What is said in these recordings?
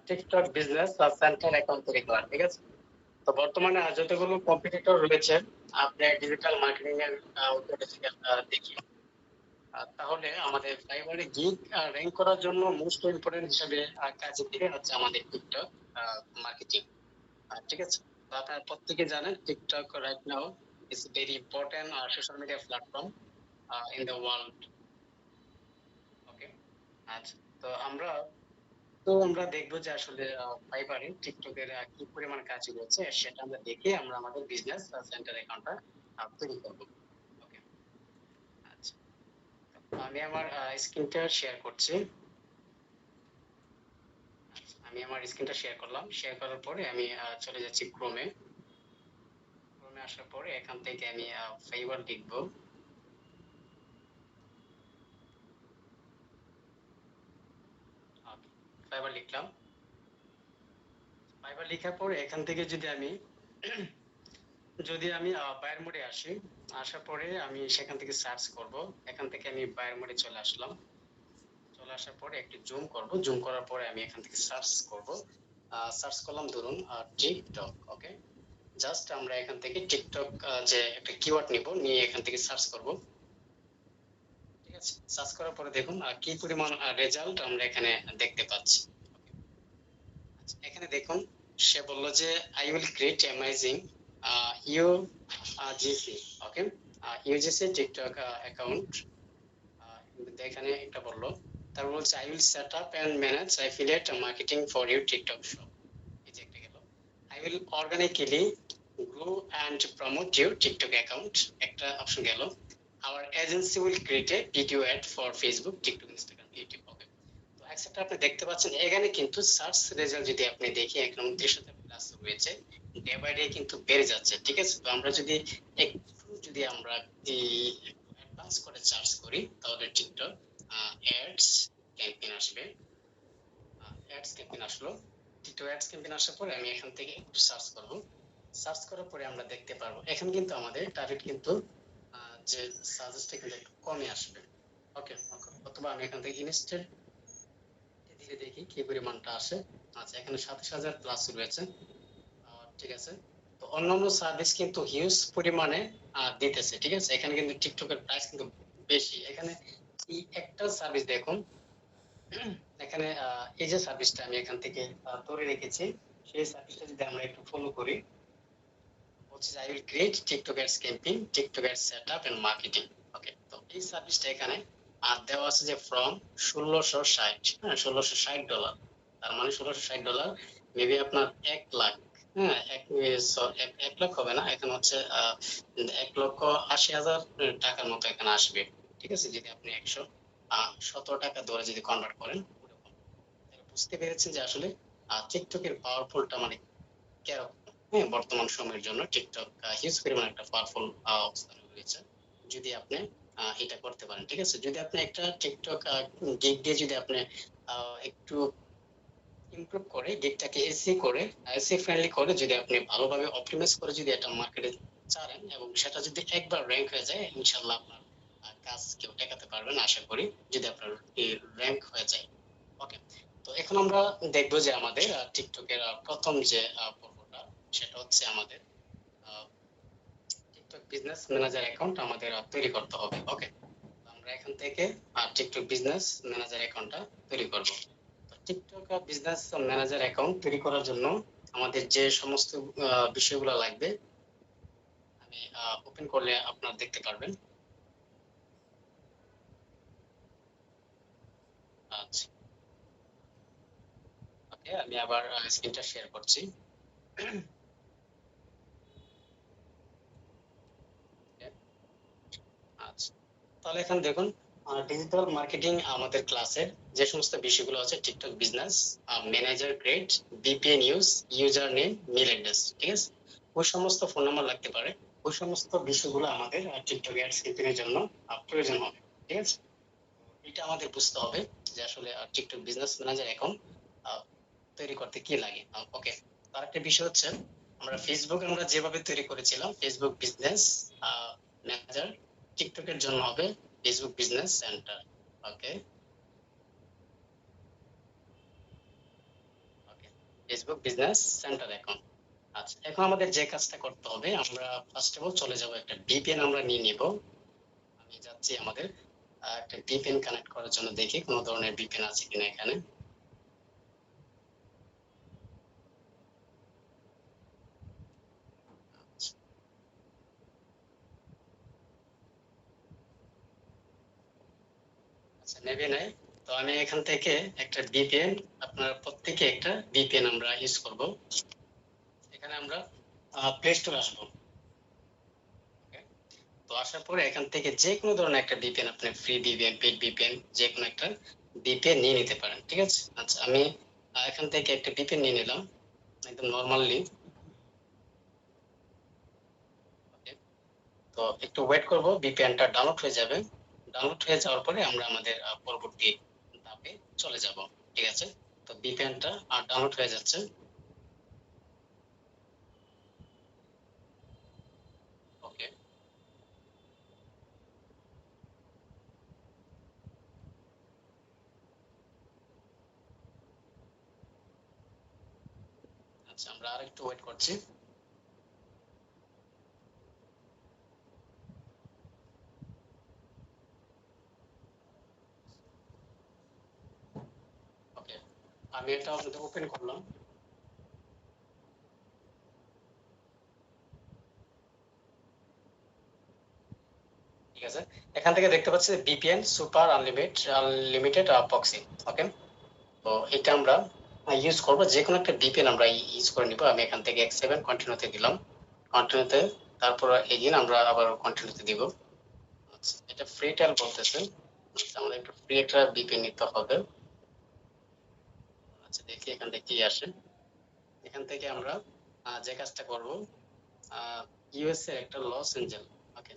TikTok business centre account তৈরি করা, ঠিক আছে? তো বর্তমানে যতগুলো কম্পিটিটর রয়েছে, আপনি ডিজিটাল মার্কেটিং এর উদ্যোগে যদি আমরা দেখি, তাহলে আমাদের ফাইবারে গিগ র্যাঙ্ক করার জন্য মোস্ট ইম্পর্টেন্ট হিসেবে কাজের দিকে হচ্ছে আমাদের টিকটক মার্কেটিং। ঠিক আছে, তো আপনারা প্রত্যেকে জানেন TikTok right now is very important social media platform in the world. Okay, আচ্ছা, তো আমরা দেখবো যে আসলে ফাইবারে টিকটকের কি পরিমাণ কাজ রয়েছে, সেটা আমরা দেখে আমরা আমাদের বিজনেস সেন্টার অ্যাকাউন্টটা তৈরি করব। ওকে, আচ্ছা, তো আমি আমার স্ক্রিনটা শেয়ার করছি। আচ্ছা, আমি আমার স্ক্রিনটা শেয়ার করলাম। শেয়ার করার পরে আমি চলে যাচ্ছি ক্রোমে। ক্রোমে আসার পরে এখান থেকে আমি ফাইবার লিখবো। ফাইবার লিখলাম। ফাইবার লেখার পরে এখান থেকে যদি আমি বায়ার মোডে আসি, আসার পরে আমি সেখান থেকে সার্চ করব। এখান থেকে আমি বায়ার মোডে চলে আসলাম। চলে আসার পরে একটু জুম করব। জুম করার পরে আমি এখান থেকে সার্চ করব। সার্চ করলাম ধরুন টিকটক। ওকে, জাস্ট আমরা এখান থেকে টিকটক যে একটা কিওয়ার্ড নিব, নিয়ে এখান থেকে সার্চ করব। ঠিক আছে, সার্চ করার পরে দেখুন কি পরিমাণ রেজাল্ট আমরা এখানে দেখতে পাচ্ছি। আচ্ছা, এখানে দেখুন সে বলল যে I will create amazing UGC. Okay, UGC TikTok account. এখানে একটা বললো, তারপর বলছে I will set up and manage affiliate marketing for you TikTok shop. এই যে একটা গেল। I will organically grow and promote your TikTok account, একটা অপশন গেল। Our agency will create a video ad for Facebook, TikTok, Instagram, YouTube. Okay, তো একসাথে আপনি দেখতে পাচ্ছেন এখানে কিন্তু সার্চ রেজাল্ট যদি আপনি দেখি এখন 29,000 প্লাস রয়েছে, ডে বাই ডে কিন্তু বেড়ে যাচ্ছে। ঠিক আছে, তো আমরা যদি আমরা এই অ্যাডভান্স করে সার্চ করি তাহলে টিকটক অ্যাডস ক্যাম্পেইন আসবে। অ্যাডস ক্যাম্পেইন আসলো। টিকটক অ্যাডস ক্যাম্পেইন আসার পরে আমি এখান থেকে একটু সার্চ করব। সার্চ করার পরে আমরা দেখতে পারবো এখানে কিন্তু আমাদের টার্গেট কিন্তু যে সাজেস্টটা কিন্তু একটু কমে আসবে। ওকে, অথবা আমি এখান থেকে ইনস্টেড ধীরে দেখি কি পরিমাণটা আসে। আচ্ছা, এখানে 27,000 প্লাস রয়েছে। ঠিক আছে, তো অন্যান্য সার্ভিস কিন্তু হিউজ পরিমাণে দিতেছে। ঠিক আছে, এখানে কিন্তু টিকটকের প্রাইস কিন্তু বেশি। এখানে এই একটা সার্ভিস দেখুন, এখানে এই যে সার্ভিসটা আমি এখান থেকে ধরে রেখেছি, সেই সার্ভিসটা যদি আমরা একটু ফলো করি, হচ্ছে I will create TikTok ads campaign, TikTok ads setup and marketing. Okay, তো এই সার্ভিসটা এখানে দেওয়া আছে যে ফ্রম 1660, হ্যাঁ, $1660। তার মানে $1660 মেবি আপনার 1 লাখ, হ্যাঁ, 1 লাখ হবে না, এখানে হচ্ছে 1,80,000 টাকার মতো এখানে আসবে। ঠিক আছে, যদি আপনি 117 টাকা ধরে যদি কনভার্ট করেন, বুঝতে পেরেছেন যে আসলে টিকটকের পাওয়ারফুলটা মানে কিরকম। হ্যাঁ, বর্তমান সময়ের জন্য টিকটক হিউজ পরিমাণ একটা পাওয়ারফুল অবস্থানে রয়েছে যদি আপনি এটা করতে পারেন। ঠিক আছে, যদি আপনি একটা টিকটক গিগ দিয়ে যদি আপনি একটু ইমপ্রুভ করে গিগটাকে এসি ফ্রেন্ডলি করে যদি আপনি ভালোভাবে অপটিমাইজ করে যদি এটা মার্কেটে ছাড়েন এবং সেটা যদি একবার র্যাঙ্ক হয়ে যায়, ইনশাল্লাহ আপনার কাজ কেউ টেকাতে পারবে না আশা করি, যদি আপনার র্যাঙ্ক হয়ে যায়। ওকে, তো এখন আমরা দেখবো যে আমাদের টিকটকের প্রথম যে পর্বটা, সেটা হচ্ছে আমাদের টিকটক বিজনেস ম্যানেজার অ্যাকাউন্ট আমাদের তৈরি করতে হবে। ওকে, আমরা এখান থেকে টিকটক বিজনেস ম্যানেজার অ্যাকাউন্টটা তৈরি করব। তো টিকটক বিজনেস ম্যানেজার অ্যাকাউন্ট তৈরি করার জন্য আমাদের যে সমস্ত বিষয়গুলো লাগবে আমি ওপেন করলে আপনারা দেখতে পারবেন। আচ্ছা, ওকে, আমি আবার স্ক্রিনটা শেয়ার করছি। আচ্ছা, তাহলে এখানে দেখুন ডিজিটাল মার্কেটিং আমাদের ক্লাসের যে সমস্ত বিষয়গুলো আছে, TikTok business manager create, VPN use, user name, mail address. ঠিক আছে, ওই সমস্ত ফোন নাম্বার লাগতে পারে। ওই সমস্ত বিষয়গুলো আমাদের টিকটক অ্যাডস ক্যাম্পেইনের জন্য প্রয়োজন হবে। ঠিক আছে, এটা আমাদের বুঝতে হবে যে আসলে টিকটক বিজনেস ম্যানেজার অ্যাকাউন্ট তৈরি করতে কি লাগে। ওকে, আরেকটা বিষয় হচ্ছে আমরা যেভাবে তৈরি করেছিলাম ফেসবুক বিজনেস ম্যানেজার, টিকটকের জন্য হবে ফেসবুক বিজনেস সেন্টার। ওকে, ফেসবুক বিজনেস সেন্টার অ্যাকাউন্ট। আচ্ছা, এখন আমাদের যে কাজটা করতে হবে, আমরা ফার্স্ট অফ অল চলে যাব, একটা ভিপিএন আমরা নিয়ে নিব। আমি যাচ্ছি আমাদের একটা ভিপিএন কানেক্ট করার জন্য, দেখি কোনো ধরনের ভিপিএন আছে কিনা এখানে। আচ্ছা, নেবে নাই। তো আমি এখান থেকে একটা ভিপিএন, আপনারা প্রত্যেকে একটা ভিপিএন আমরা ইউজ করব। এখানে আমরা প্লে স্টোর আসবো। Okay? তো আসার পরে এখান থেকে যে কোনো ধরনের একটা ভিপিএন, আপনি ফ্রি ভিপিএন, পেড ভিপিএন, যে কোনো একটা ভিপিএন নিয়ে নিতে পারেন, ঠিক আছে? আচ্ছা, আমি এখান থেকে একটা ভিপিএন নিয়ে নিলাম একদম নর্মালি। তো একটু ওয়েট করব, ভিপিএনটা ডাউনলোড হয়ে যাবে। ডাউনলোড হয়ে যাওয়ার পরে আমরা আমাদের পরবর্তী ধাপে চলে যাব, ঠিক আছে? তো ভিপিএনটা ডাউনলোড হয়ে যাচ্ছে। ওকে, আচ্ছা, আমরা আরেকটু ওয়েট করছি। ওকে, আমি এটা আপনাদের ওপেন করলাম। ঠিক আছে, এখান থেকে দেখতে পাচ্ছি ভিপিএন সুপার আনলিমিটেড প্রক্সি। ওকে, তো এটা আমরা ইউজ করব, যে কোনো একটা ভিপিএন আমরা ইউজ করে নিব। আমি এখান থেকে X7 কন্টিনিউতে দিলাম, কন্টিনিউতে, তারপর এগেইন আমরা আবার কন্টিনিউতে দিব। আচ্ছা, এটা ফ্রি ট্রায়াল বলতেছে। আচ্ছা, আমাদের একটু ফ্রি একটা ভিপিএন নিতে হবে। আচ্ছা, দেখি এখান থেকে কি আসে। এখান থেকে আমরা যে কাজটা করব, ইউএসএ একটা লস এঞ্জেল, ওকে,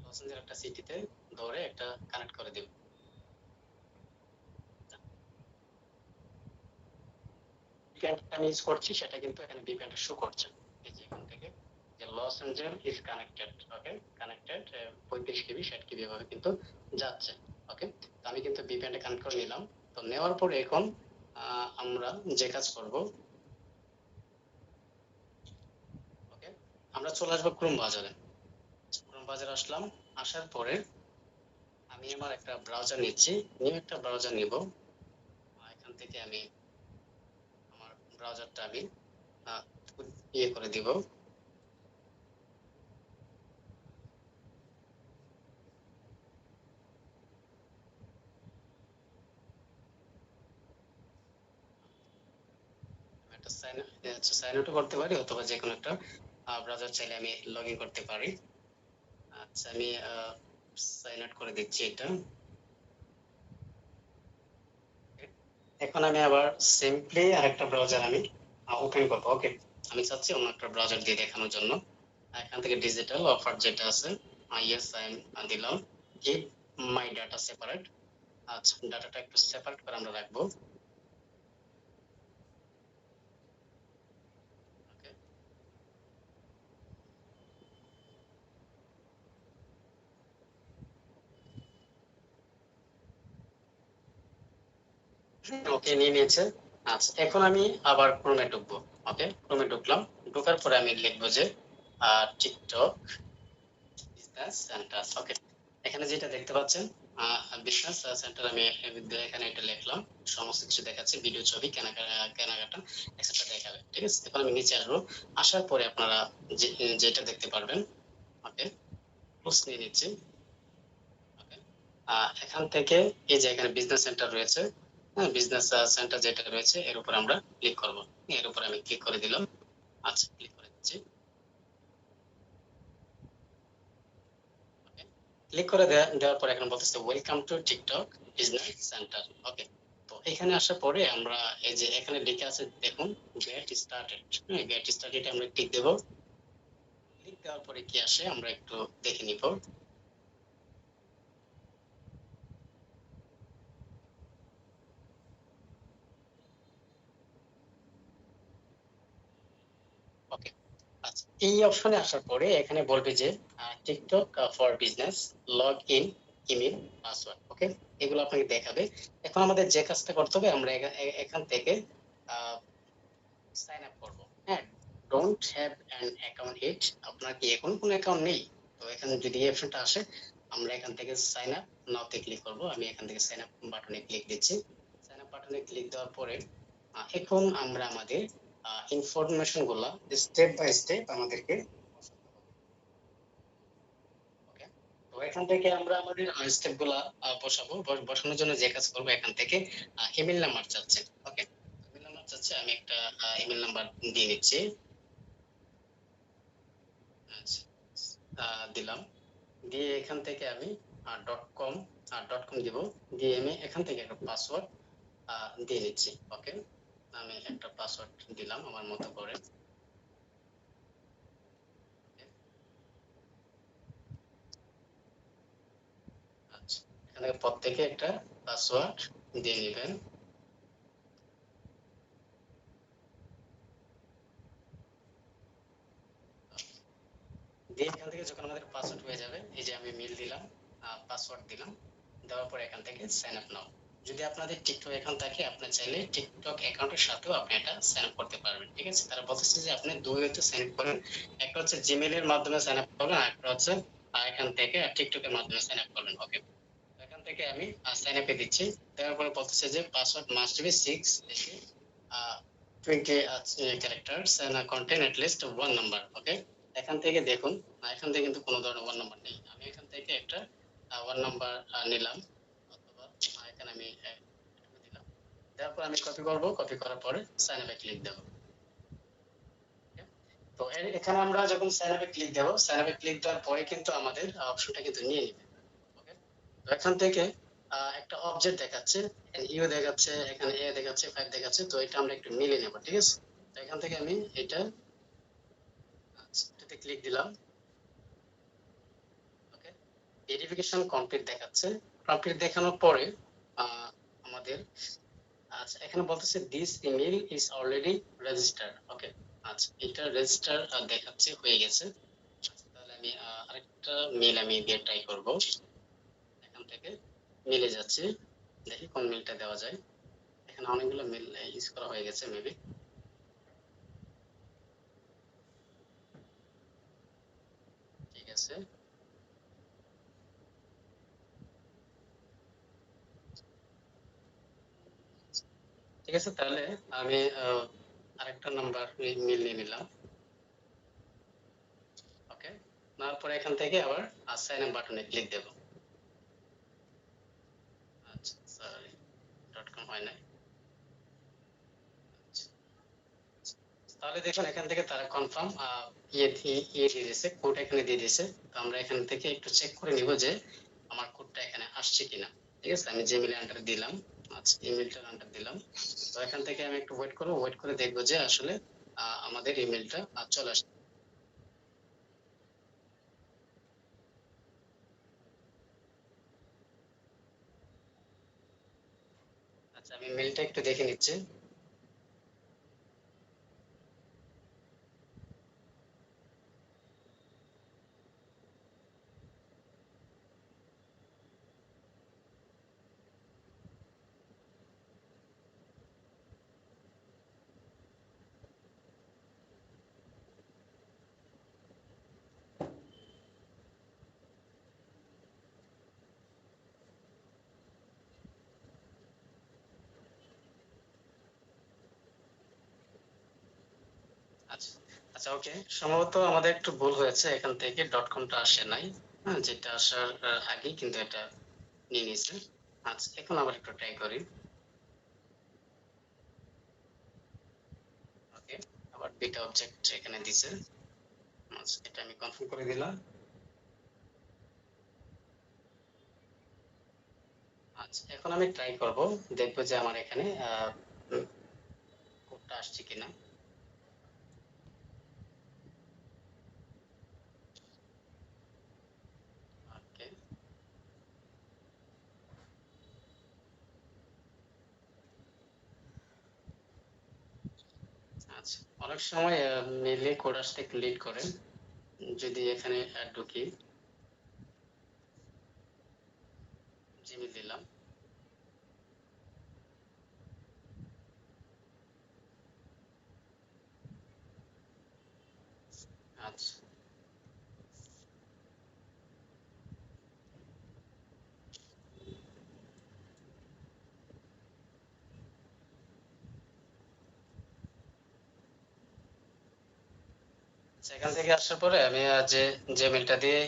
লস এঞ্জেল একটা সিটিতে ধরে একটা কানেক্ট করে দিব। ভিপিএনটা আমি ইউজ করছি, সেটা কিন্তু এখানে ভিপিএনটা শো করছে। এই যে এখান থেকে যে Los Angeles is connected, okay, connected 35 KB 60 KB ভাবে কিন্তু যাচ্ছে। ওকে, তো আমি কিন্তু ভিপিএনটা কানেক্ট করে নিলাম। তো নেওয়ার পরে এখন আমরা যে কাজ করব, ওকে, আমরা চলে আসবো ক্রোম বাজারে। ক্রোম বাজারে আসলাম, আসার পরে আমি আমার একটা ব্রাউজার নিচ্ছি, নিউ একটা ব্রাউজার নিব। এখান থেকে আমি আমার ব্রাউজারটা আমি আহ, ইয়ে করে দিব। একটা সাইন আউট করতে পারি, অথবা যে কোনো একটা ব্রাউজার চাইলে আমি লগ ইন করতে পারি। আচ্ছা, আমি সাইন আউট করে দিচ্ছি এটা। এখন আমি আবার সিম্পলি আরেকটা ব্রাউজার আমি ওপেন করবো। ওকে, আমি চাচ্ছি অন্য একটা ব্রাউজার দিয়ে দেখানোর জন্য। এখান থেকে ডিজিটাল অফার যেটা আছে, ইয়েস আই দিলাম। Keep my data separate. আচ্ছা, ডাটাটা একটু সেপারেট করে আমরা রাখবো। ওকে, ওকে, নিয়ে নিয়েছে। আচ্ছা, এখন আমি আবার ক্রোমে ঢুকবো। ওকে, ক্রোমে ঢুকলাম। ঢোকার পরে আমি লিখবো যে টিকটক বিজনেস সেন্টার। ওকে, এখানে যেটা দেখতে পাচ্ছেন বিজনেস সেন্টার, আমি এখানে এটা লিখলাম। সমস্ত কিছু দেখাচ্ছে, ভিডিও, ছবি, কেনাকাটা এক্সেট্রা দেখাবে। ঠিক আছে, এখন আমি নিচে আসবো। আসার পরে আপনারা যেটা দেখতে পারবেন। ওকে, ক্লোজ নিয়ে নিচ্ছি। ওকে, এখান থেকে এই যে এখানে বিজনেস সেন্টার রয়েছে, হ্যাঁ, বিজনেস সেন্টার যেটা রয়েছে এর উপর আমরা ক্লিক করব। এর উপর আমি ক্লিক করে দিলাম। আচ্ছা, ক্লিক করে দিচ্ছি। ওকে, ক্লিক করে দেওয়ার পর এখন বলতেছে welcome to TikTok business centre. Okay, তো এখানে আসার পরে আমরা এই যে এখানে লিখে আছে দেখুন, গেট স্টার্টেড। হ্যাঁ, গেট স্টার্টেড আমরা ক্লিক দেব। ক্লিক দেওয়ার পরে কি আসে আমরা একটু দেখে নিব। ওকে, আচ্ছা, এই অপশনে আসার পরে এখানে বলবে যে TikTok for business, log in, email, password. Okay, এগুলো আপনাকে দেখাবে। এখন আমাদের যে কাজটা করতে হবে, আমরা এখান থেকে সাইন আপ করব। হ্যাঁ, ডোন্ট হ্যাভ অ্যান অ্যাকাউন্ট ইট, আপনার কি এখন কোনো অ্যাকাউন্ট নেই? তো এখানে যদি এই অপশনটা আসে, আমরা এখান থেকে সাইন আপ নাওতে ক্লিক করব। আমি এখান থেকে সাইন আপ বাটনে ক্লিক দিচ্ছি। সাইন আপ বাটনে ক্লিক দেওয়ার পরে এখন আমরা আমাদের ইনফরমেশন গুলা স্টেপ বাই স্টেপ আমাদেরকে ওকে। তো এখান থেকে আমরা আমাদের স্টেপ গুলা বসাবো। বসানোর জন্য যে কাজ করবো, এখান থেকে ইমেল নাম্বার চাচ্ছে। ওকে, ইমেল নাম্বার চাচ্ছে, আমি একটা ইমেল নাম্বার দিয়ে নিচ্ছি। আচ্ছা, দিলাম। দিয়ে এখান থেকে আমি ডট কম দিব। দিয়ে আমি এখান থেকে একটা পাসওয়ার্ড দিয়ে নিচ্ছি। ওকে, আমি একটা পাসওয়ার্ড দিলাম আমার মতো করে। আচ্ছা, এখান থেকে প্রত্যেকে একটা পাসওয়ার্ড দিয়ে নেবেন। দিয়ে এখান থেকে যখন আমাদের পাসওয়ার্ড হয়ে যাবে, এই যে আমি মেল দিলাম, পাসওয়ার্ড দিলাম, দেওয়ার পরে এখান থেকে সাইন আপ নাও। যদি আপনাদের টিকটক অ্যাকাউন্ট থাকে, আপনি চাইলে টিকটক অ্যাকাউন্টের সাথেও আপনি এটা সাইন আপ করতে পারবেন। ঠিক আছে, তারা বলতেছে যে আপনি দুই হয়তো সাইন আপ করেন, একটা হচ্ছে জিমেল এর মাধ্যমে সাইন আপ করবেন, আর একটা হচ্ছে এখান থেকে টিকটকের মাধ্যমে সাইন আপ করবেন। ওকে, এখান থেকে আমি সাইন আপে দিচ্ছি। দেওয়ার পরে বলতেছে যে password must be 20 characters and contain at least one number. Okay, এখান থেকে দেখুন, এখান থেকে কিন্তু কোনো ধরনের ওয়ান নাম্বার নেই। আমি এখান থেকে একটা ওয়ান নাম্বার নিলাম, অথবা এখানে আমি দিলাম। তারপর আমি কপি করব, কপি করার পরে সাইন আপে ক্লিক দেব। তো এখানে আমরা যখন সাইন আপে ক্লিক দেব, সাইন আপে ক্লিক দেওয়ার পরে কিন্তু আমাদের অপশনটা কিন্তু নিয়ে নেবে। ওকে, তো এখান থেকে একটা অবজেক্ট দেখাচ্ছে, ইউ দেখাচ্ছে, এখানে এ দেখাচ্ছে, 5 দেখাচ্ছে। তো এটা আমরা একটু মিলিয়ে নেব। ঠিক আছে, তো এখান থেকে আমি এটা এটাতে ক্লিক দিলাম। ওকে, ভেরিফিকেশন কমপ্লিট দেখাচ্ছে। কমপ্লিট দেখানোর পরে আমাদের আচ্ছা এখানে বলতেছে this email is already registered. Okay, আচ্ছা এটা রেজিস্টার দেখাচ্ছে, হয়ে গেছে। আচ্ছা, তাহলে আমি আরেকটা মেল আমি দিয়ে ট্রাই করব। এখান থেকে মিলে যাচ্ছে, দেখি কোন মেলটা দেওয়া যায়। এখানে অনেকগুলো মেল ইউজ করা হয়ে গেছে মেবি। ঠিক আছে, ঠিক আছে, তাহলে আমি আরেকটা নাম্বার মেল নিয়ে নিলাম। ওকে, তারপরে এখান থেকে আবার সাইন আপ বাটনে ক্লিক দেব। আচ্ছা, সরি, ডট কম হয় নাই। আচ্ছা, তাহলে দেখুন এখান থেকে তারা কনফার্ম ইয়ে দিয়ে দিয়েছে, কোড এখানে দিয়ে দিয়েছে। তো আমরা এখান থেকে একটু চেক করে নিব যে আমার কোডটা এখানে আসছে কিনা। ঠিক আছে, আমি জিমেইল এন্টার দিলাম। আচ্ছা, ইমেলটা এন্টার দিলাম। তো এখান থেকে আমি একটু ওয়েট করব, ওয়েট করে দেখবো যে আসলে আমাদের ইমেলটা চলে আসছে। আচ্ছা, আমি মেলটা একটু দেখে নিচ্ছি। আচ্ছা, আচ্ছা, ওকে, সম্ভবত আমাদের একটু ভুল হয়েছে, এখান থেকে ডট কমটা আসে নাই। হ্যাঁ, যেটা আসার আগে কিন্তু এটা নিয়ে নিয়েছে। আচ্ছা, এখন আবার একটু ট্রাই করি। ওকে, আবার দুইটা অবজেক্ট এখানে দিছে। আচ্ছা, এটা আমি কনফার্ম করে দিলাম। আচ্ছা, এখন আমি ট্রাই করব, দেখবো যে আমার এখানে কোডটা আসছে কিনা। ওকে, আচ্ছা, অনেক সময় মেলে কোড আসতে একটু লেট করে। যদি এখানে ঢুকি, জিমেল দিলাম। আচ্ছা সেখান থেকে আসার পরে আমি যে যে মেলটা দিয়ে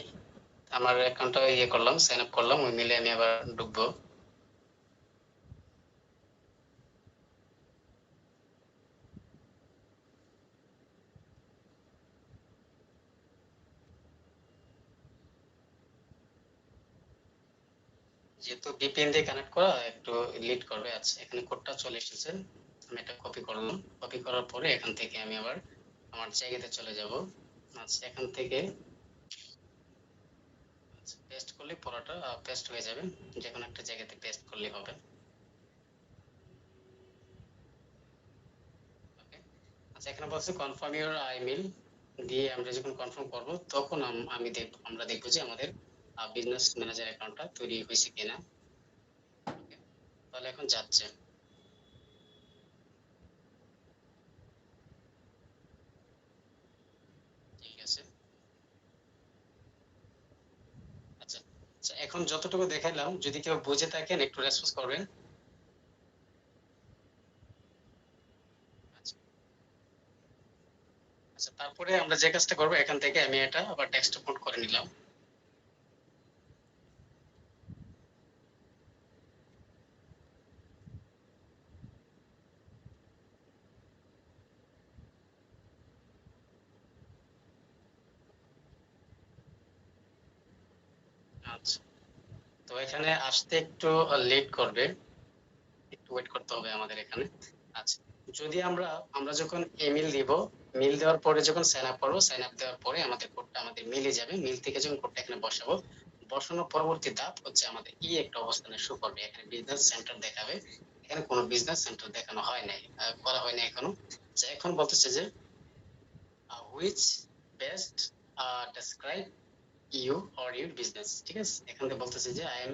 আমার অ্যাকাউন্টটা ইয়ে করলাম, সাইন আপ করলাম, ওই মেলে আমি আবার ঢুকবো। যেহেতু ভিপিএন দিয়ে কানেক্ট করা একটু লিড করবে। আচ্ছা এখানে কোডটা চলে এসেছে, আমি এটা কপি করলাম। কপি করার পরে এখান থেকে আমি আবার আমার জায়গাতে চলে যাব। আচ্ছা এখান থেকে পেস্ট করলে পড়াটা পেস্ট হয়ে যাবে, যে কোনো একটা জায়গাতে পেস্ট করলে হবে। ওকে। আচ্ছা এখানে বলছে কনফার্ম ইউর ইমেল দিয়ে আমরা যখন কনফার্ম করব তখন আমরা দেখবো যে আমাদের বিজনেস ম্যানেজার অ্যাকাউন্টটা তৈরি হয়েছে কিনা। ওকে, তাহলে এখন যাচ্ছে। ঠিক আছে। আচ্ছা আচ্ছা এখন যতটুকু দেখাইলাম যদি কেউ বুঝে থাকেন একটু রেসপন্স করবেন। আচ্ছা আচ্ছা তারপরে আমরা যে কাজটা করবো, এখান থেকে আমি এটা আবার টেক্সট ফন্ট করে নিলাম। আচ্ছা তো এখানে আসতে একটু লেট করবে, একটু ওয়েট করতে হবে আমাদের এখানে। আচ্ছা যদি আমরা আমরা যখন ইমেল দিব, মেল দেওয়ার পরে যখন সাইন আপ করবো, সাইন আপ দেওয়ার পরে আমাদের কোডটা আমাদের মিলে যাবে। মিল থেকে যখন কোডটা এখানে বসাবো, বসানোর পরবর্তী ধাপ হচ্ছে আমাদের একটা অবস্থানে শো করবে, এখানে বিজনেস সেন্টার দেখাবে। এখানে কোনো বিজনেস সেন্টার দেখানো হয় নাই, করা হয় নাই এখনো। আচ্ছা, এখন বলতেছে যে which best describe you or your business. ঠিক আছে, এখান থেকে বলতেছে যে আই এম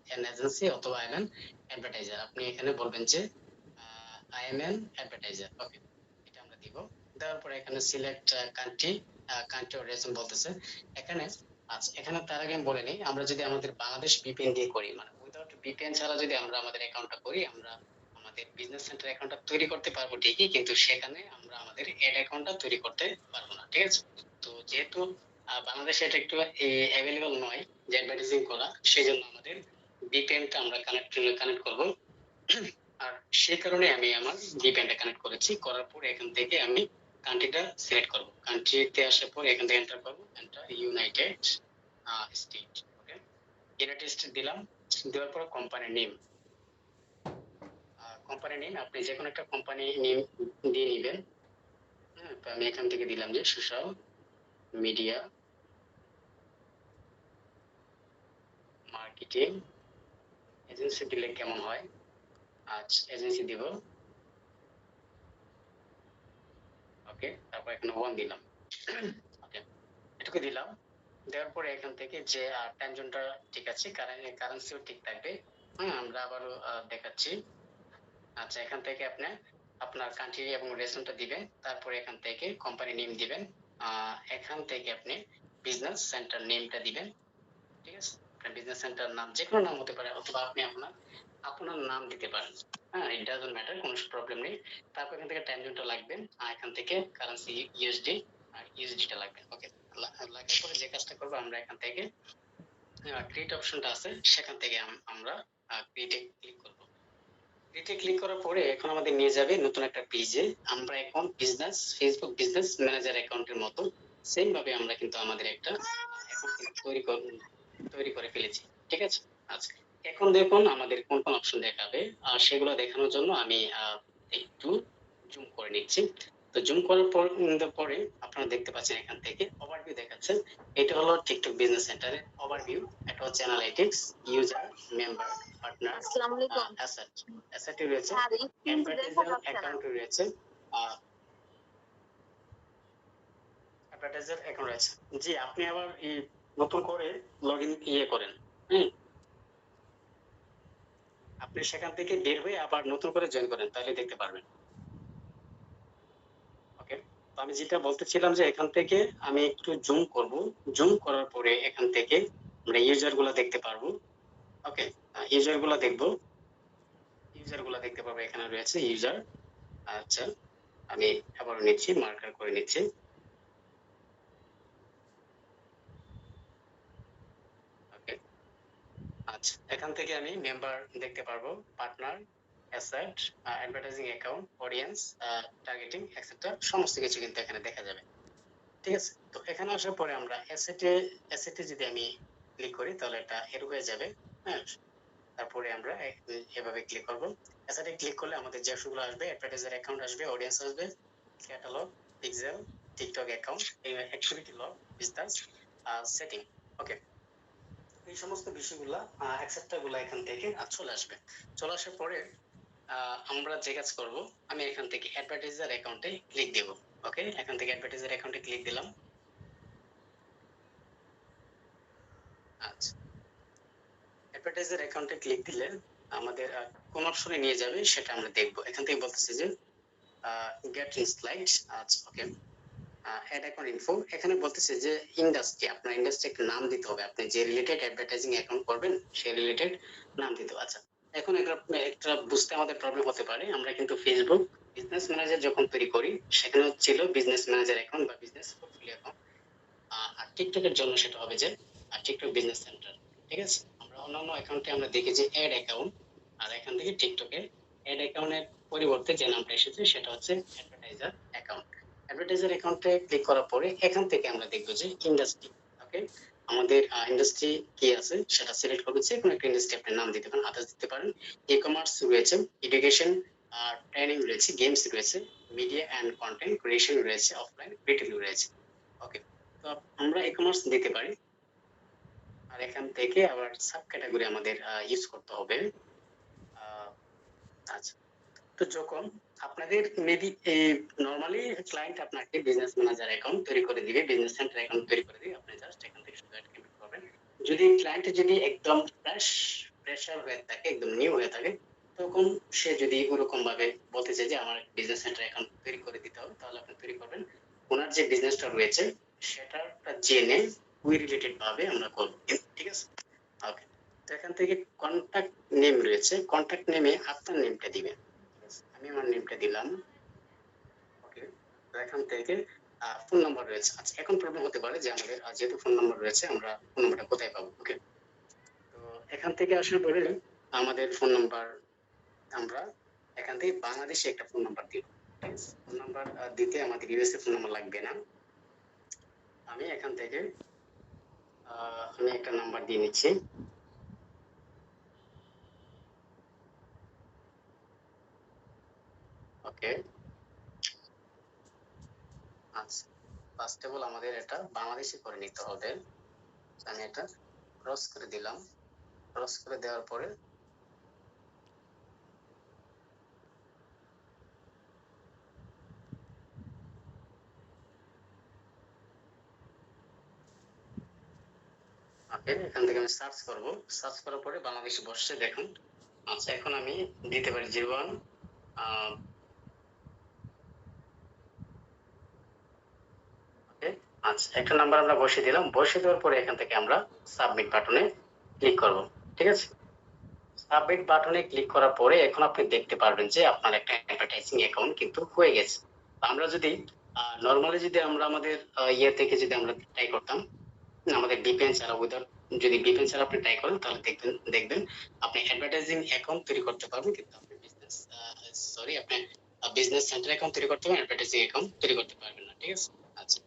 অ্যান এজেন্সি অথবা আই এম অ্যান অ্যাডভার্টাইজার। আপনি এখানে বলবেন যে I am an advertiser. Okay, এটা আমরা দিব। দেওয়ার পরে এখানে select country, country or region বলতেছে এখানে। আচ্ছা এখানে তার আগে আমি বলে নিই, আমরা যদি আমাদের বাংলাদেশ ভিপিএন দিয়ে করি, মানে উইদাউট ভিপিএন ছাড়া যদি আমরা আমাদের অ্যাকাউন্টটা করি, আমরা আমাদের বিজনেস সেন্টার অ্যাকাউন্টটা তৈরি করতে পারবো ঠিকই, কিন্তু সেখানে আমরা আমাদের এড অ্যাকাউন্টটা তৈরি করতে পারবো না। ঠিক আছে, তো যেহেতু বাংলাদেশে এটা একটু অ্যাভেলেবল নয় যে অ্যাডভার্টাইজিং করা, সেই জন্য আমাদের ভিপিএনটা আমরা কানেক্ট করব। আর সেই কারণে আমি আমার ভিপিএনটা কানেক্ট করেছি। করার পর এখান থেকে আমি কান্ট্রিটা সিলেক্ট করব। কান্ট্রিতে আসার পর এখান থেকে এন্টার করব, এন্টার ইউনাইটেড স্টেট। ওকে, ইউনাইটেড স্টেট দিলাম। দেওয়ার পর কোম্পানি নেম, কোম্পানি নেম আপনি যে কোনো একটা কোম্পানি নেম দিয়ে নেবেন। হ্যাঁ, তো আমি এখান থেকে দিলাম যে সোশ্যাল মিডিয়া মার্কেটিং এজেন্সি দিলে কেমন হয়। আচ্ছা এজেন্সি দিব। ওকে, তারপর এখানে ওয়ান দিলাম। ওকে, এটুকু দিলাম। দেওয়ার পরে এখান থেকে যে টাইম জোনটা ঠিক আছে, কারেন্সিও ঠিক থাকবে। হ্যাঁ, আমরা আবারও দেখাচ্ছি। আচ্ছা এখান থেকে আপনি আপনার কান্ট্রি এবং রেশনটা দিবেন। তারপরে এখান থেকে কোম্পানি নেম দিবেন। এখান থেকে আপনি বিজনেস সেন্টার নেমটা দিবেন। ঠিক আছে, আপনার বিজনেস সেন্টার নাম যে কোনো নাম হতে পারে, অথবা আপনি আপনার আপনার নাম দিতে পারেন। হ্যাঁ, ইট ডাজন্ট ম্যাটার, কোনো প্রবলেম নেই। তারপর এখান থেকে টাইম জোনটা লাগবে, আর এখান থেকে কারেন্সি ইউএসডি আর ইউএসডিটা লাগবে। ওকে, লাগার পরে যে কাজটা করবো, আমরা এখান থেকে ক্রিয়েট অপশনটা আছে, সেখান থেকে আমরা ক্রিয়েটে ক্লিক করব। ক্রিয়েটে ক্লিক করার পরে এখন আমাদের নিয়ে যাবে নতুন একটা পেজে। আমরা এখন বিজনেস ফেসবুক বিজনেস ম্যানেজার অ্যাকাউন্টের মতো সেম ভাবে আমরা কিন্তু আমাদের একটা অ্যাকাউন্ট তৈরি করে ফেলেছি। ঠিক আছে, আচ্ছা এখন দেখুন আমাদের কোন কোন অপশন দেখাবে, আর সেগুলো দেখানোর জন্য আমি একটু জুম করে নিচ্ছি। তো জুম করার পরে আপনারা দেখতে পাচ্ছেন এখান থেকে ওভারভিউ দেখাচ্ছে। এটা হলো টিকটক বিজনেস সেন্টারের ওভারভিউ। এটা হচ্ছে অ্যানালাইটিক্স, ইউজার, মেম্বার, পার্টনার, আসসালামু আলাইকুম, অ্যাসেট, অ্যাসেটে রয়েছে, অ্যাডভার্টাইজার অ্যাকাউন্টে রয়েছে, অ্যাডভার্টাইজার অ্যাকাউন্ট রয়েছে। জি, আপনি আবার নতুন করে লগইন করেন। হুম, আপনি সেখান থেকে বের হয়ে আবার নতুন করে জয়েন করেন, তাহলে দেখতে পারবেন। ওকে, আমি যেটা বলতেছিলাম যে এখান থেকে আমি একটু জুম করব। জুম করার পরে এখান থেকে আমরা ইউজার গুলা দেখতে পারবো। ওকে, ইউজার গুলা দেখবো। ইউজার গুলা দেখতে পাবো, এখানে রয়েছে ইউজার। আচ্ছা, আমি আবার নিচ্ছি, মার্কার করে নিচ্ছি। ওকে, আচ্ছা, এখান থেকে আমি মেম্বার দেখতে পারবো, partner, asset, advertising account, audience, targeting etcetera, সমস্ত কিছু কিন্তু এখানে দেখা যাবে। ঠিক আছে, তো এখানে আসার পরে আমরা অ্যাসেটে যদি আমি ক্লিক করি তাহলে এটা এর হয়ে যাবে। হ্যাঁ, তারপরে আমরা এভাবে ক্লিক করব। অ্যাসেটে ক্লিক করলে আমাদের যে শুগুলো আসবে, অ্যাডভার্টাইজার অ্যাকাউন্ট আসবে, অডিয়েন্স আসবে, catalogue, pixel, TikTok account, activity log, business setting. Okay, এই সমস্ত বিষয়গুলা অ্যাকসেপ্টার গুলা এখান থেকে চলে আসবে। চলে আসার পরে আমরা যে কাজ করব, আমি এখান থেকে অ্যাডভার্টাইজার অ্যাকাউন্টে ক্লিক দেব। ওকে, এখান থেকে অ্যাডভার্টাইজার অ্যাকাউন্টে ক্লিক দিলাম। আচ্ছা, অ্যাডভার্টাইজার অ্যাকাউন্টে ক্লিক দিলে আমাদের কোন অপশনে নিয়ে যাবে সেটা আমরা দেখব। এখান থেকে বলতেছে যে গেট স্লাইড। আচ্ছা, ওকে, অ্যাড অ্যাকাউন্ট ইনফো, এখানে বলতেছে যে ইন্ডাস্ট্রি, আপনার ইন্ডাস্ট্রি একটা নাম দিতে হবে। আপনি যে রিলেটেড অ্যাডভার্টাইজিং অ্যাকাউন্ট করবেন সেই রিলেটেড নাম দিতে হবে। আচ্ছা, এখন একটা বুঝতে আমাদের প্রবলেম হতে পারে। আমরা কিন্তু ফেসবুক বিজনেস ম্যানেজার যখন তৈরি করি সেখানে ছিল বিজনেস ম্যানেজার অ্যাকাউন্ট বা বিজনেস পোর্টফোলিও অ্যাকাউন্ট। আর টিকটকের জন্য সেটা হবে যে টিকটক বিজনেস সেন্টার। ঠিক আছে, আমরা অন্যান্য অ্যাকাউন্টে আমরা দেখি যে অ্যাড অ্যাকাউন্ট, আর এখান থেকে টিকটকে অ্যাড অ্যাকাউন্টের পরিবর্তে যে নামটা এসেছে সেটা হচ্ছে অ্যাডভার্টাইজার অ্যাকাউন্ট। অ্যাডভার্টাইজার অ্যাকাউন্টে ক্লিক করার পরে এখান থেকে আমরা দেখবো যে ইন্ডাস্ট্রি। ওকে, আমাদের ইন্ডাস্ট্রি কি আছে সেটা সিলেক্ট করবো। যে কোনো একটা ইন্ডাস্ট্রি আপনি নাম দিতে পারেন, আদার্স দিতে পারেন। ই কমার্স রয়েছে, এডুকেশন, ট্রেনিং রয়েছে, গেমস রয়েছে, মিডিয়া অ্যান্ড কন্টেন্ট ক্রিয়েশন রয়েছে, অফলাইন রিটেল রয়েছে। ওকে, তো আমরা ই কমার্স দিতে পারি। আর এখান থেকে আবার সাব ক্যাটাগরি আমাদের ইউজ করতে হবে। আচ্ছা, তো যখন আপনাদের মেবি নরমালি ক্লায়েন্ট আপনাকে বিজনেস ম্যানেজার অ্যাকাউন্ট তৈরি করে দিবে, বিজনেস সেন্টার অ্যাকাউন্ট তৈরি করে দিবে, আপনি জাস্ট এখান থেকে শুধু অ্যাড ক্লিক করবেন। যদি ক্লায়েন্ট যদি একদম ফ্রেশার হয়ে থাকে, একদম নিউ হয়ে থাকে, তখন সে যদি ওরকম ভাবে বলতে চায় যে আমার বিজনেস সেন্টার অ্যাকাউন্ট তৈরি করে দিতে হবে, তাহলে আপনি তৈরি করবেন। ওনার যে বিজনেসটা রয়েছে সেটা জেনে ওই রিলেটেড ভাবে আমরা করব। ঠিক আছে, ওকে, তো এখান থেকে কন্টাক্ট নেম রয়েছে, কন্টাক্ট নেমে আপনার নেমটা দিবেন। আমি আমার নেমটা দিলাম। ওকে, তো এখান থেকে ফোন নাম্বার রয়েছে। আচ্ছা, এখন প্রবলেম হতে পারে যে আমাদের যেহেতু ফোন নাম্বার রয়েছে, আমরা ফোন নাম্বারটা কোথায় পাবো? ওকে, তো এখান থেকে আসার পরে আমাদের ফোন নাম্বার আমরা এখান থেকে বাংলাদেশে একটা ফোন নাম্বার দিব। ঠিক আছে, ফোন নাম্বার দিতে আমাদের ইউএসএ ফোন নাম্বার লাগবে না। আমি এখান থেকে আমি একটা নাম্বার দিয়ে নিচ্ছি। ওকে, আচ্ছা, ফার্স্ট অফ অল আমাদের এটা বাংলাদেশে করে নিতে হবে। আমি এটা ক্রস করে দিলাম। ক্রস করে দেওয়ার পরে ওকে, এখান থেকে আমি সার্চ করব। সার্চ করার পরে বাংলাদেশে বসছে, দেখুন। আচ্ছা, এখন আমি দিতে পারি 01। ওকে, আচ্ছা, একটা নাম্বার আমরা বসিয়ে দিলাম। বসিয়ে দেওয়ার পরে এখান থেকে আমরা সাবমিট বাটনে ক্লিক করব। ঠিক আছে, সাবমিট বাটনে ক্লিক করার পরে এখন আপনি দেখতে পারবেন যে আপনার একটা অ্যাডভার্টাইজিং অ্যাকাউন্ট কিন্তু হয়ে গেছে। আমরা যদি নরমালি যদি আমরা আমাদের ইয়ে থেকে যদি আমরা ট্রাই করতাম, আমাদের VPN ছাড়া, উইদাউট যদি VPN ছাড়া আপনি ট্রাই করেন তাহলে দেখবেন আপনি অ্যাডভার্টাইজিং অ্যাকাউন্ট তৈরি করতে পারবেন, কিন্তু আপনি আপনি বিজনেস সেন্টার অ্যাকাউন্ট তৈরি করতে পারবেন, অ্যাডভার্টাইজিং অ্যাকাউন্ট তৈরি করতে পারবেন না। ঠিক আছে, আচ্ছা,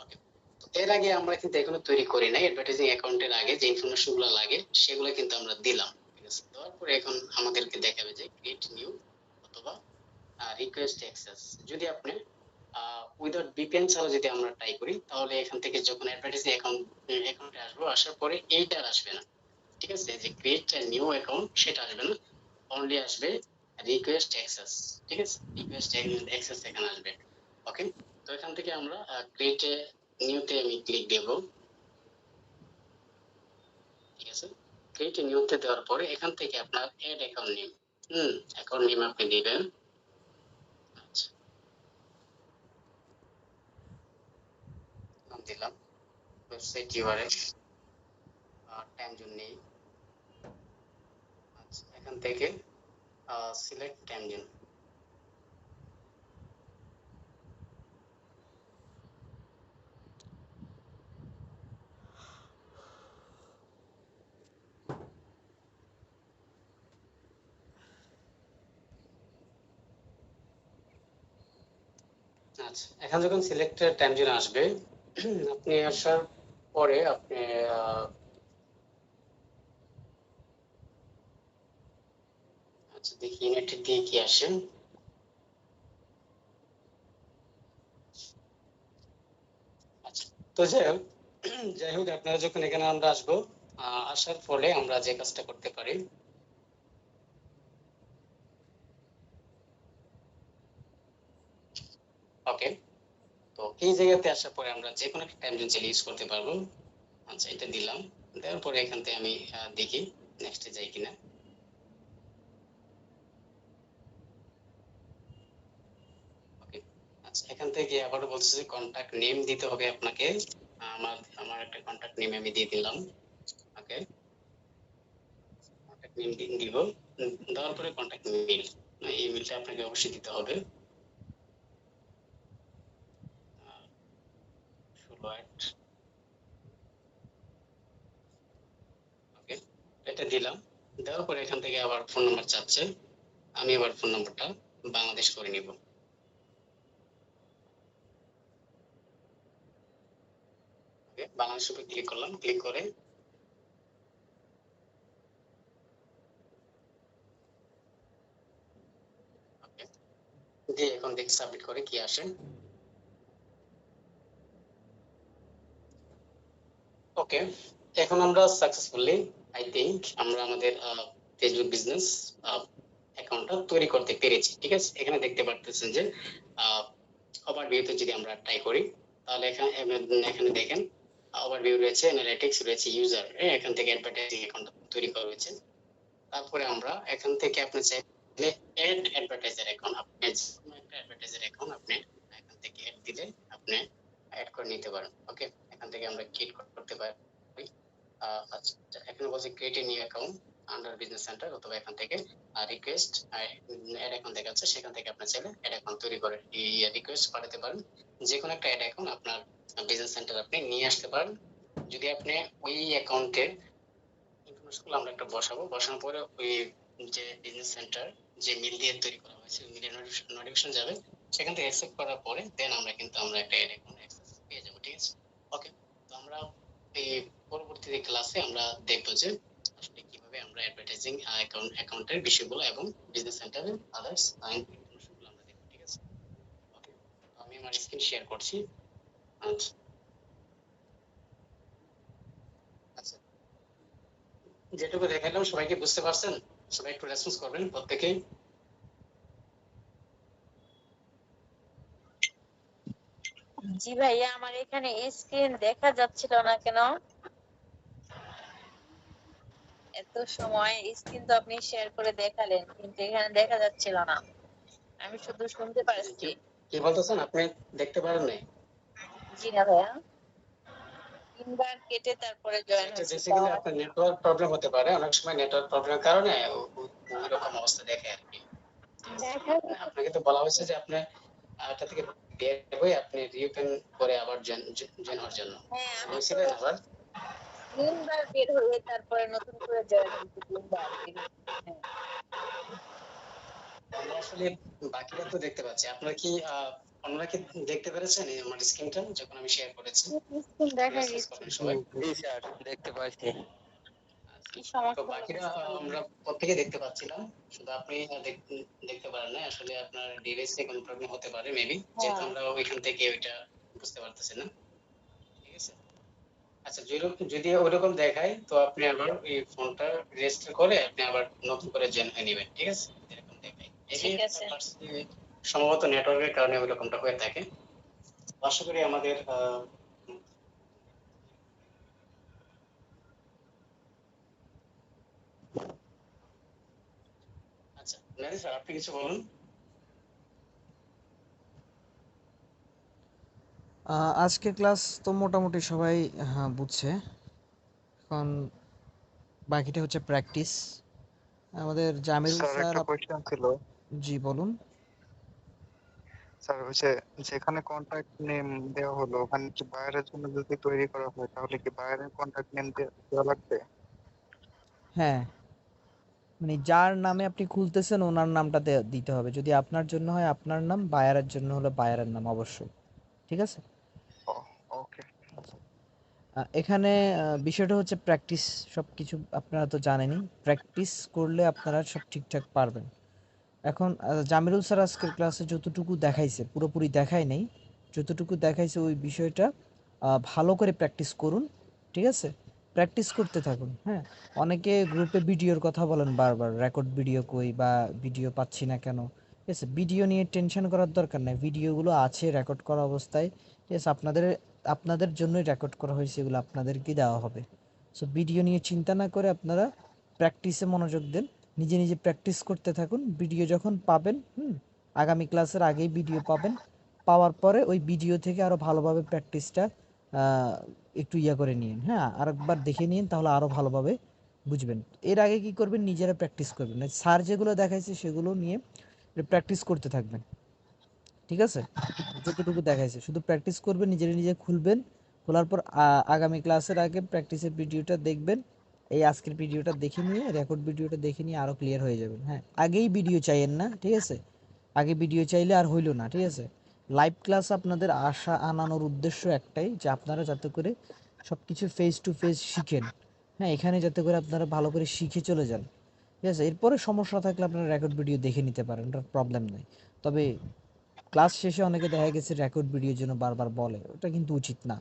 ওকে, তো এর আগে আমরা কিন্তু এখনো তৈরি করি নাই। অ্যাডভার্টাইজিং অ্যাকাউন্টের আগে যে ইনফরমেশন গুলো লাগে সেগুলো কিন্তু আমরা দিলাম। ঠিক আছে, দেওয়ার পরে এখন আমাদেরকে দেখাবে যে ক্রিয়েট নিউ অথবা রিকোয়েস্ট অ্যাক্সেস। যদি আপনি উইদাউট VPN ছাড়া যদি আমরা ট্রাই করি তাহলে এখান থেকে যখন অ্যাডভার্টাইজিং অ্যাকাউন্টে আসবো, আসার পরে এইটা আর আসবে না। ঠিক আছে, যে ক্রিয়েট নিউ অ্যাকাউন্ট সেটা আসবে না, অনলি আসবে রিকোয়েস্ট অ্যাক্সেস। ঠিক আছে, রিকোয়েস্ট অ্যাক্সেস এখানে আসবে। ওকে, তো এখান থেকে আমরা ক্রিয়েট নিউতে আমি ক্লিক দেব। ঠিক আছে, ক্রিয়েট নিউতে দেওয়ার পরে এখান থেকে আপনার ad account name, account name আপনি দিবেন। আচ্ছা, ওয়েবসাইট ইউআরএল টাইম জোন নেই। আচ্ছা, এখান থেকে সিলেক্ট টাইম জোন। আচ্ছা, এখন যখন সিলেক্টেড টাইম জোন আসবে, আপনি আসার পরে আপনি আচ্ছা দেখি ইউনাইটেড দিয়ে কি আসে। আচ্ছা, তো যাই হোক আপনারা যখন এখানে আমরা আসবো, আসার ফলে আমরা যে কাজটা করতে পারি, ওকে, তো এই জায়গাতে আসার পরে আমরা যে কোনো একটা টাইম জোন চাইলে ইউজ করতে পারবো। আচ্ছা, এটা দিলাম, দেওয়ার পরে এখান থেকে আমি দেখি নেক্সটে যাই কিনা। ওকে, আচ্ছা, এখান থেকে আবারও বলছে যে কন্টাক্ট নেম দিতে হবে আপনাকে। আমার আমার একটা কন্টাক্ট নেম আমি দিয়ে দিলাম। ওকে, কন্টাক্ট নেম দিব, দেওয়ার পরে কন্টাক্ট মেইল, এই মেইলটা আপনাকে অবশ্যই দিতে হবে। 16 ওকে, এটা দিলাম, দেওয়ার পরে এখান থেকে আবার ফোন নাম্বার চাচ্ছে, আমি আবার ফোন নাম্বারটা বাংলাদেশ করে নিব। ওকে, বাংলাদেশ উপরে ক্লিক করলাম, ক্লিক করে ওকে দিয়ে এখন দেখি সাবমিট করে কি আসে। ওকে, এখন আমরা সাকসেসফুলি আই থিংক আমরা আমাদের ফেসবুক বিজনেস অ্যাকাউন্টটা তৈরি করতে পেরেছি। ঠিক আছে, এখানে দেখতে পারতেছেন যে ওভারভিউতে যদি আমরা ট্রাই করি, তাহলে এখানে এখানে দেখেন ওভারভিউ রয়েছে, অ্যানালিটিক্স রয়েছে, ইউজার, এখান থেকে অ্যাডভার্টাইজিং অ্যাকাউন্ট তৈরি করা হয়েছে। তারপরে আমরা এখান থেকে আপনি চাইলে অ্যাড অ্যাডভার্টাইজার অ্যাকাউন্ট, আপনি যে কোনো একটা অ্যাডভার্টাইজার অ্যাকাউন্ট আপনি এখান থেকে অ্যাড দিলে আপনি অ্যাড করে নিতে পারেন। ওকে, এখান থেকে আমরা ক্রিয়েট করতে পারি। আচ্ছা, এখানে বলছে create a new account under business centre, অথবা এখান থেকে রিকোয়েস্ট অ্যাড অ্যাকাউন্ট দেখাচ্ছে, সেখান থেকে আপনি চাইলে অ্যাড অ্যাকাউন্ট তৈরি করে রিকোয়েস্ট পাঠাতে পারেন। যে কোনো একটা অ্যাড অ্যাকাউন্ট আপনার বিজনেস সেন্টার আপনি নিয়ে আসতে পারেন। যদি আপনি ওই অ্যাকাউন্টের ইনফরমেশনগুলো আমরা একটা বসাবো, বসানোর পরে ওই যে বিজনেস সেন্টার যে মিল দিয়ে তৈরি করা হয়েছে ওই মিলের নোটিফিকেশন যাবে, সেখান থেকে অ্যাকসেপ্ট করার পরে দেন আমরা কিন্তু আমরা একটা অ্যাড অ্যাকাউন্ট অ্যাক্সেস পেয়ে যাবো। ঠিক আছে, ওকে, তো আমরা এই পরবর্তী ক্লাসে আমরা দেখবো যে আসলে কিভাবে আমরা অ্যাডভার্টাইজিং অ্যাকাউন্টের বিষয়গুলো এবং বিজনেস সেন্টারের আদার্স ইনফরমেশনগুলো আমরা দেখবো। ঠিক আছে, ওকে, আমি আমার স্ক্রিন শেয়ার করছি। আচ্ছা, আচ্ছা, যেটুকু দেখালাম সবাইকে বুঝতে পারছেন? সবাই একটু রেসপন্স করবেন প্রত্যেকেই। জি ভাইয়া, আমার এখানে স্ক্রিন দেখা যাচ্ছিল না কেন? এত সময় স্ক্রিন তো আপনি শেয়ার করে দেখালেন, কিন্তু এখানে দেখা যাচ্ছিল না, আমি শুধু শুনতে পারছি। কি বলতেছেন, আপনি দেখতে পারেন নাই? জি না ভাইয়া, তিনবার কেটে তারপরে জয়েন এটা হয়েছে, বেসিক্যালি আপনার নেটওয়ার্ক প্রবলেম হতে পারে, অনেক সময় নেটওয়ার্ক প্রবলেমের কারণে ওই রকম অবস্থা দেখে আর কি। দেখা আপনাকে তো বলা হয়েছে যে আপনি এটা থেকে বের হয়ে আপনি রিওপেন করে আবার জয়েন হওয়ার জন্য হ্যাঁ, আমি তো হয়েছিলেন আবার। তিনবার বের হয়ে তারপরে নতুন করে জয়েন হয়েছে, তিনবার বের হয়ে। হ্যাঁ, আমরা আসলে বাকিরা তো দেখতে পাচ্ছি, আপনারা কি অন্যরা কি দেখতে পেরেছেন এই আমার স্ক্রিনটা যখন আমি শেয়ার করেছি? স্ক্রিন দেখা রেসপন্স গেছে। করবেন সবাই। জি স্যার, দেখতে পাচ্ছি। কি তো সমস্যা বাকিরা হচ্ছে? আমরা প্রত্যেকে দেখতে পাচ্ছিলাম, শুধু আপনি দেখতে পারেন না, আসলে আপনার ডিভাইসে কোনো প্রবলেম হতে পারে মেবি, যেহেতু হ্যাঁ, আমরা ওইখান থেকে ওইটা বুঝতে পারতেছি না। ঠিক আছে, আচ্ছা, যদি ওইরকম দেখায় তো আপনি আবার ওই ফোনটা রেজিস্টার করে আপনি আবার নতুন করে জয়েন হয়ে নেবেন। ঠিক আছে, এরকম দেখায় ঠিক আছে। সম্ভবত নেটওয়ার্কের কারণে ওইরকমটা হয়ে থাকে। আশা করি আমাদের আচ্ছা, মেহেদী স্যার আপনি কিছু বলুন। আজকের ক্লাস তো মোটামুটি সবাই হ্যাঁ বুঝছে। এখন বাকিটা হচ্ছে প্র্যাকটিস। আমাদের জামিরুল স্যার স্যার একটা কোয়েশ্চেন ছিল। জি বলুন। স্যার হচ্ছে যেখানে কন্ট্যাক্ট নেম দেওয়া হলো ওখানে কি বায়ারের জন্য যদি তৈরি করা হয় তাহলে কি বায়ারের কন্ট্যাক্ট নেম দেওয়া লাগবে? হ্যাঁ, মানে যার নামে আপনি খুলতেছেন ওনার নামটা দিতে হবে। যদি আপনার জন্য হয় আপনার নাম, বায়ারের জন্য হলে বায়ারের নাম অবশ্যই। ঠিক আছে? ওকে। এখানে বিষয়টা হচ্ছে প্র্যাকটিস। সবকিছু আপনারা তো জানেনই, প্র্যাকটিস করলে আপনারা সব ঠিকঠাক পারবেন। এখন জামিরুল স্যার আজকের ক্লাসে যতটুকু দেখাইছে পুরোপুরি দেখায় নাই, যতটুকু দেখাইছে ওই বিষয়টা ভালো করে প্র্যাকটিস করুন। ঠিক আছে? প্র্যাকটিস করতে থাকুন। হ্যাঁ, অনেকে গ্রুপে ভিডিওর কথা বলেন বারবার, রেকর্ড ভিডিও কই বা ভিডিও পাচ্ছি না কেন। ঠিক আছে, ভিডিও নিয়ে টেনশন করার দরকার নাই, ভিডিওগুলো আছে রেকর্ড করা অবস্থায়। ঠিক আছে, আপনাদের আপনাদের জন্যই রেকর্ড করা হয়েছে, এগুলো আপনাদেরকেই দেওয়া হবে। সো ভিডিও নিয়ে চিন্তা না করে আপনারা প্র্যাকটিসে মনোযোগ দেন, নিজে নিজে প্র্যাকটিস করতে থাকুন। ভিডিও যখন পাবেন, আগামী ক্লাসের আগেই ভিডিও পাবেন, পাওয়ার পরে ওই ভিডিও থেকে আরও ভালোভাবে প্র্যাকটিসটা একটু করে নিন। হ্যাঁ, আরেকবার দেখে নিন, তাহলে আরও ভালোভাবে বুঝবেন। এর আগে কি করবেন, নিজেরা প্র্যাকটিস করবেন, স্যার যেগুলো দেখাইছে সেগুলো নিয়ে প্র্যাকটিস করতে থাকবেন। ঠিক আছে? যতটুকু দেখাইছে শুধু প্র্যাকটিস করবেন, নিজে নিজে খুলবেন। খোলার পর আগামী ক্লাসের আগে প্র্যাকটিসের ভিডিওটা দেখবেন। এই আজকের ভিডিওটা দেখে নিয়ে, রেকর্ড ভিডিওটা দেখে নিয়ে আরও ক্লিয়ার হয়ে যাবেন। হ্যাঁ, আগেই ভিডিও চাইয়েন না। ঠিক আছে? আগে ভিডিও চাইলে আর হইল না। ঠিক আছে? লাইভ ক্লাস আপনাদের আনানোর উদ্দেশ্য একটাই, যে আপনারা যাতে করে সব কিছু ফেস টু ফেস শিখেন। হ্যাঁ, এখানে যাতে করে আপনারা ভালো করে শিখে চলে যান। ঠিক আছে? এরপরে সমস্যা থাকলে আপনারা রেকর্ড ভিডিও দেখে নিতে পারেন, ওটার প্রবলেম নেই। তবে ক্লাস শেষে অনেকে দেখা গেছে রেকর্ড ভিডিওর জন্য বারবার বলে, ওটা কিন্তু উচিত না।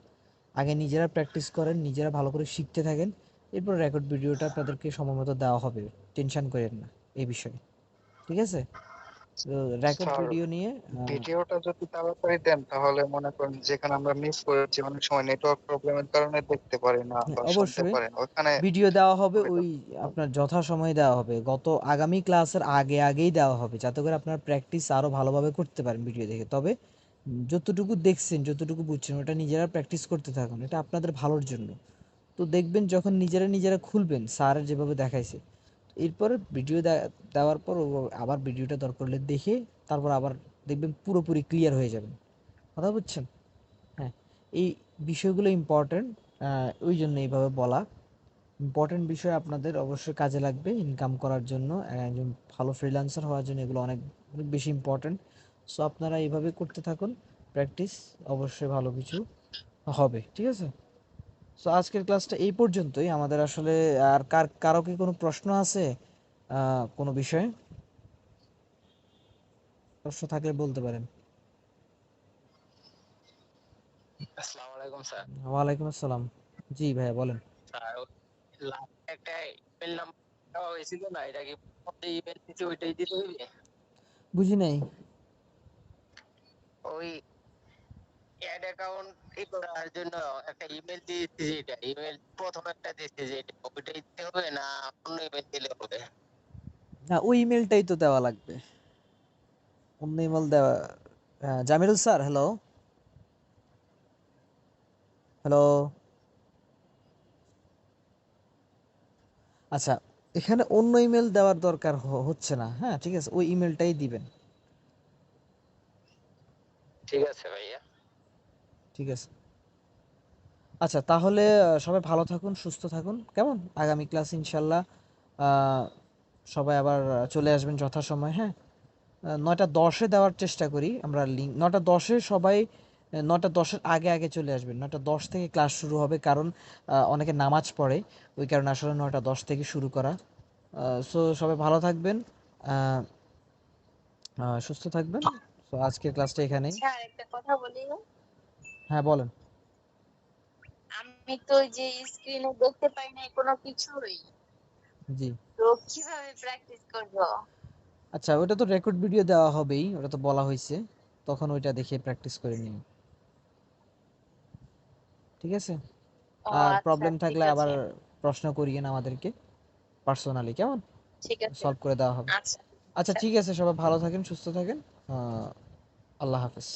আগে নিজেরা প্র্যাকটিস করেন, নিজেরা ভালো করে শিখতে থাকেন, এরপর রেকর্ড ভিডিওটা আপনাদেরকে সময়মতো দেওয়া হবে। টেনশন করেন না এই বিষয়ে। ঠিক আছে? তো রেকর্ড স্যার ভিডিও নিয়ে ভিডিওটা যদি তাড়াতাড়ি দেন তাহলে মনে করেন যেখানে আমরা মিস করেছি অনেক সময় নেটওয়ার্ক প্রবলেমের কারণে দেখতে পারি না বা শুনতে অবশ্যই পারি না, ওখানে ভিডিও দেওয়া হবে, সুবিধা ওই আপনার যথাসময়ে দেওয়া হবে, আগামী ক্লাসের আগেই দেওয়া হবে, যাতে করে আপনার প্র্যাকটিস আরও ভালোভাবে করতে পারেন ভিডিও দেখে। তবে যতটুকু দেখছেন, যতটুকু বুঝছেন, ওটা নিজেরা প্র্যাকটিস করতে থাকুন, এটা আপনাদের ভালোর জন্য। তো দেখবেন যখন নিজেরা খুলবেন স্যার যেভাবে দেখাইছে, এরপরে ভিডিও দেওয়ার পর আবার ভিডিওটা দরকার হলে দেখে তারপর আবার দেখবেন পুরোপুরি ক্লিয়ার হয়ে যাবেন। কথা বুঝছেন? হ্যাঁ, এই বিষয়গুলো ইম্পর্ট্যান্ট, ওই জন্য এইভাবে বলা। ইম্পর্ট্যান্ট বিষয় আপনাদের অবশ্যই কাজে লাগবে ইনকাম করার জন্য, একজন ভালো ফ্রিল্যান্সার হওয়ার জন্য এগুলো অনেক অনেক বেশি ইম্পর্ট্যান্ট। সো আপনারা এইভাবে করতে থাকুন প্র্যাকটিস, অবশ্যই ভালো কিছু হবে। ঠিক আছে? সো আজকের ক্লাসটা এই পর্যন্তই আমাদের আসলে। আর কারো কি কোনো প্রশ্ন আছে কোনো বিষয়ে? প্রশ্ন থাকলে বলতে পারেন। আসসালামু আলাইকুম স্যার। ওয়ালাইকুম আসসালাম। জি ভাইয়া বলেন। স্যার লাস্ট একটা ইমেল নাম্বার দেওয়া হয়েছিল না, এটা কি ইমেল দিতে ওইটাই দিতে হইবে? বুঝি নাই। ওই অ্যাড অ্যাকাউন্ট করার জন্য একটা ইমেল দিয়েছি, যেটা ইমেল প্রথম একটা দিয়েছি, যেটা ওইটাই দিতে হবে না অন্য ইমেল দিলে হবে? না, ওই ইমেলটাই তো দেওয়া লাগবে, অন্য ইমেল দেওয়া। Jamirul sir, hello hello. আচ্ছা, এখানে অন্য ইমেল দেওয়ার দরকার হচ্ছে না। হ্যাঁ, ঠিক আছে, ওই ইমেলটাই দিবেন। ঠিক আছে ভাইয়া। ঠিক আছে। আচ্ছা, তাহলে সবাই ভালো থাকুন, সুস্থ থাকুন, কেমন? আগামী ক্লাস ইনশাল্লাহ সবাই আবার চলে আসবেন যথাসময়। হ্যাঁ, 9টা 10-এ দেওয়ার চেষ্টা করি আমরা লিঙ্ক। 9টা 10-এ সবাই 9টা 10-এর আগে চলে আসবেন। 9টা 10 থেকে ক্লাস শুরু হবে, কারণ অনেকে নামাজ পড়ে, ওই কারণে আসলে 9টা 10 থেকে শুরু করা। সো সবাই ভালো থাকবেন, আহ, সুস্থ থাকবেন। তো আজকের ক্লাসটা এখানেই। আচ্ছা, একটা কথা বলি। হ্যাঁ বলেন। আমি তো যে স্ক্রিনে দেখতে পাই না কোনো কিছুই, জি। তো কিভাবে প্র্যাকটিস করব? আচ্ছা, ওটা তো রেকর্ড ভিডিও দেওয়া হবেই, ওটা তো বলা হয়েছে, তখন ওইটা দেখে প্র্যাকটিস করে নিন। ঠিক আছে? ও আর আচ্ছা, প্রবলেম ঠিক থাকলে আবার আছে। প্রশ্ন করিয়েন আমাদেরকে পার্সোনালি, কেমন? ঠিক আছে। সলভ করে দেওয়া হবে। আচ্ছা। আচ্ছা আচ্ছা। ঠিক আছে, সবাই ভালো থাকেন, সুস্থ থাকেন। আহ, আল্লাহ হাফেজ।